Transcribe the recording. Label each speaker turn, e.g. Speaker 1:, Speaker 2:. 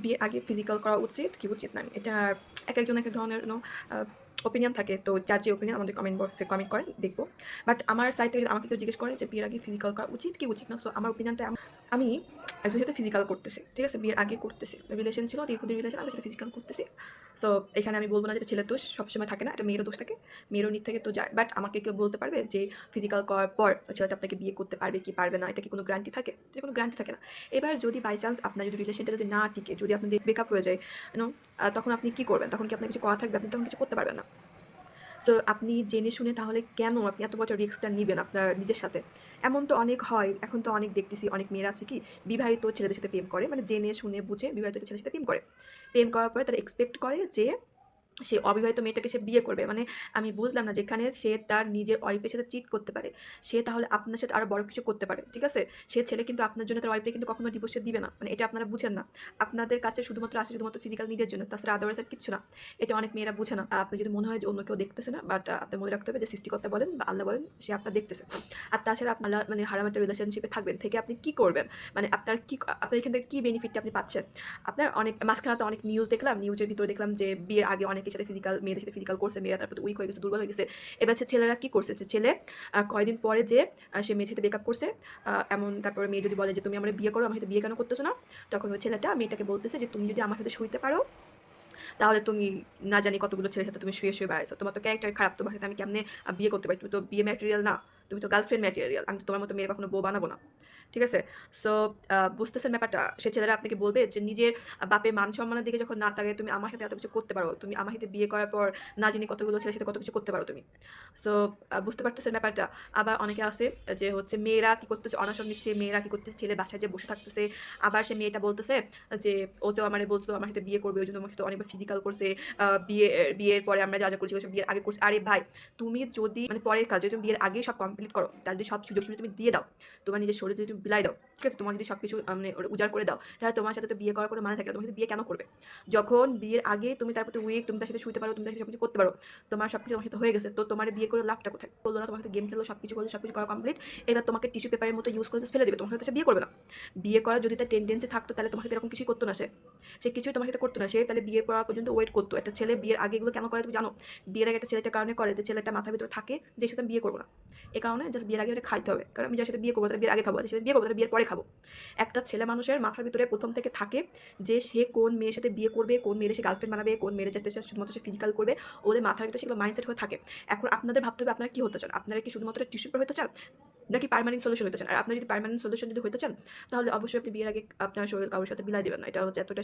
Speaker 1: বিয়ের আগে ফিজিক্যাল করা উচিত কি উচিত না? এটা একেকজন একেক ধরনের ওপিনিয়ন থাকে। তো যার যে ওপিনিয়ন আমাদের কমেন্ট বক্সে কমেন্ট করেন, দেখব। বাট আমার সাইড থেকে আমাকে কেউ জিজ্ঞেস করে যে বিয়ের আগে ফিজিক্যাল করা উচিত কি উচিত না? সো আমার ওপিনিয়নটা আমি একজনের সাথে ফিজিক্যাল করতেছি। ঠিক আছে? বিয়ের আগে করতেছি। রিলেশন ছিল, দীর্ঘদিন রিলেশন, আমি সাথে ফিজিক্যাল করতেছি। সো এখানে আমি বলব না যে এটা ছেলের দোষ সবসময় থাকে না। এটা মেয়েরও দোষ থাকে। মেয়েরও নিক থেকে তো যায়। বাট আমাকে কেউ বলতে পারবে যে ফিজিক্যাল করার পর ছেলেটা আপনাকে বিয়ে করতে পারবে কি পারবে না, এটা কি কোনো গ্যারান্টি থাকে? এটা কোনো গ্যারান্টি থাকে না। এবার যদি বাই চান্স আপনার যদি রিলেশনটা যদি না টিকে, যদি আপনাদের ব্রেকআপ হয়ে যায়, ইউ নো তখন আপনি কি করবেন? তখন কি আপনার কিছু করা থাকবে? আপনি তখন কিছু করতে পারবেন না। সো আপনি জেনে শুনে তাহলে কেন আপনি এত বড় রিস্কটা নিবেন আপনার নিজের সাথে? এমন তো অনেক হয়, এখন তো অনেক দেখতেছি অনেক মেয়েরা আছে কি বিবাহিত ছেলেদের সাথে প্রেম করে। মানে জেনে শুনে বুঝে বিবাহিত ছেলের সাথে প্রেম করে। প্রেম করার পরে তারা এক্সপেক্ট করে যে সে অবিবাহিত মেয়েটাকে সে বিয়ে করবে। মানে আমি বুঝলাম না, যেখানে সে তার নিজের ওয়াইফের সাথে চিট করতে পারে, সে তাহলে আপনার সাথে আরো বড় কিছু করতে পারে। ঠিক আছে? সে ছেলে কিন্তু আপনার জন্য তার ওয়াইফকে কিন্তু কখনো ডিভোর্স দিবে না। মানে এটা আপনারা বুঝেন না। আপনাদের কাছে শুধুমাত্র আছে শুধুমাত্র ফিজিক্যাল নিডের জন্য। তাছাড়া আদারওয়াইজ আর কিচ্ছু না। এটা অনেক মেয়েরা বুঝে না। আপনার যদি মনে হয় যে অন্য কেউ দেখতেছে না, বাট আপনার মনে রাখতে হবে যে সৃষ্টিকর্তা বলেন বা আল্লাহ বলেন, সে আপনার দেখতেছে। আর তাছাড়া আপনারা মানে হারাম একটা রিলেশনশিপে থাকবেন থেকে আপনি কি করবেন? মানে আপনার এখান থেকে কি বেনিফিটটা আপনি পাচ্ছেন? আপনার অনেক মাঝখানে তো অনেক নিউজ দেখলাম। নিউজের ভিতরে দেখলাম যে বিয়ের আগে অনেকের সাথে মেয়েদের সাথে ফিজিক্যাল করছে। মেয়েরা তারপর উইক হয়ে গেছে, দুর্বল হয়ে গেছে। এবার হচ্ছে ছেলেরা কি করছে? যে ছেলে কয়দিন পরে যে সে মেয়ের সাথে ব্রেকআপ করছে, এমন তারপরে মেয়ে যদি বলে যে তুমি আমার বিয়ে করো, আমার সাথে বিয়ে কেন করতেছো না? তখন ওই ছেলেটা মেয়েটাকে বলতেছে যে তুমি যদি আমার সাথে শুইতে পারো, তাহলে তুমি না জানি কতগুলো ছেলের সাথে তুমি শুয়ে বেড়াইছো। তোমার তো ক্যারেক্টার খারাপ। তোমার সাথে আমি কেমনে বিয়ে করতে পারি? তুমি তো বিয়ে ম্যাটেরিয়াল না। তুমি তো গার্লফ্রেন্ড ম্যাটেরিয়াল। আমি তো তোমার মতো মেয়ের কখনো বউ বানাবো না। ঠিক আছে? সো বুঝতেছেন ব্যাপারটা? সে ছেলেরা আপনাকে বলবে যে নিজের বাপের মান সম্মানের দিকে যখন না তাকায়, তুমি আমার সাথে এত কিছু করতে পারো। তুমি আমার সাথে বিয়ে করার পর না জানি কতগুলো ছেলের সাথে কত কিছু করতে পারো তুমি। সো বুঝতে পারতেছেন ব্যাপারটা? আবার অনেকে আছে যে হচ্ছে মেয়েরা কি করতেছে, অনশন নিচ্ছে, মেয়েরা কি করতেছে, ছেলে বাসায় যেয়ে বসে থাকতেছে। আবার সে মেয়েটা বলতেছে যে ও তো আমারে বলছিল আমার সাথে বিয়ে করবে, ওই জন্য আমার সাথে অনেকবার ফিজিক্যাল করছে। বিয়ের পরে আমরা যা করছি ওসব বিয়ের আগে করছি। আরে ভাই, তুমি যদি মানে পরের কাজ যদি তুমি বিয়ের আগেই সব কমপ্লিট করো, তাহলে যদি সব সুযোগ সুবিধা তুমি দিয়ে দাও, তোমার নিজের শরীর যদি তুমি বিলাই দাও, ঠিক আছে, তোমার যদি সবকিছু মানে উজাড় করে দাও, তাহলে তোমার সাথে তো বিয়ে করার কোনো মানে থাকে না। তোমার সাথে বিয়ে কেন করবে? যখন বিয়ের আগে তুমি তার প্রতি উইক, তুমি তার সাথে শুতে পারো, তুমি তার সাথে সবকিছু করতে পারো, তোমার সবকিছু তোমার সাথে হয়ে গেছে, তো তোমার বিয়ে করে লাভটা কোথায়? বললো না তোমার সাথে গেম খেলো, সবকিছু করলো, সবকিছু করা কমপ্লিট, এবার তোমাকে টিস্যু পেপারের মতো ইউজ করে ফেলে দেবে, তোমার সাথে সে বিয়ে করবে না। বিয়ে করার যদি তার টেন্ডেন্সি থাকতো, তাহলে তোমার সাথে এরকম কিছুই করতো না। সে কিছুই তোমার সাথে করতো না। সে তাহলে বিয়ে করা পর্যন্ত ওয়েট করতো। একটা ছেলে বিয়ের আগে এগুলো কেন করে তুমি জানো? বিয়ের আগে একটা ছেলেটার কারণে করে যে ছেলেটা মাথার ভিতরে থাকে যে সাথে আমি বিয়ে করবো না। এই কারণে জাস্ট বিয়ের আগে খাইতে হবে, কারণ আমি যার সাথে বিয়ে করবো তার বিয়ের আগে খাবো, যার সাথে বিয়ে করবো তার বিয়ের পরে খাবো। একটা ছেলে মানুষের মাথার ভিতরে প্রথম থেকে থাকে যে সে কোন মেয়ের সাথে বিয়ে করবে, কোন মেয়ের সে গার্লফ্রেন্ড বানাবে, কোন মেয়ের সাথে শুধুমাত্র সে ফিজিক্যাল করবে। ওদের মাথার ভিতরে সেগুলো মাইন্ডসেট হয়ে থাকে। এখন আপনাদের ভাবতে হবে আপনারা কি হতে চান? আপনারা কি শুধুমাত্র টিস্যু পেপার হতে চান, নাকি পার্মানেন্ট সলিউশন হতে চান? আর আপনারা যদি পার্মানেন্ট সলিউশন যদি হতে চান, তাহলে অবশ্যই আপনি বিয়ের আগে আপনার শরীর কারোর সাথে বিলাই দেবেন না। এটা হচ্ছে এতটা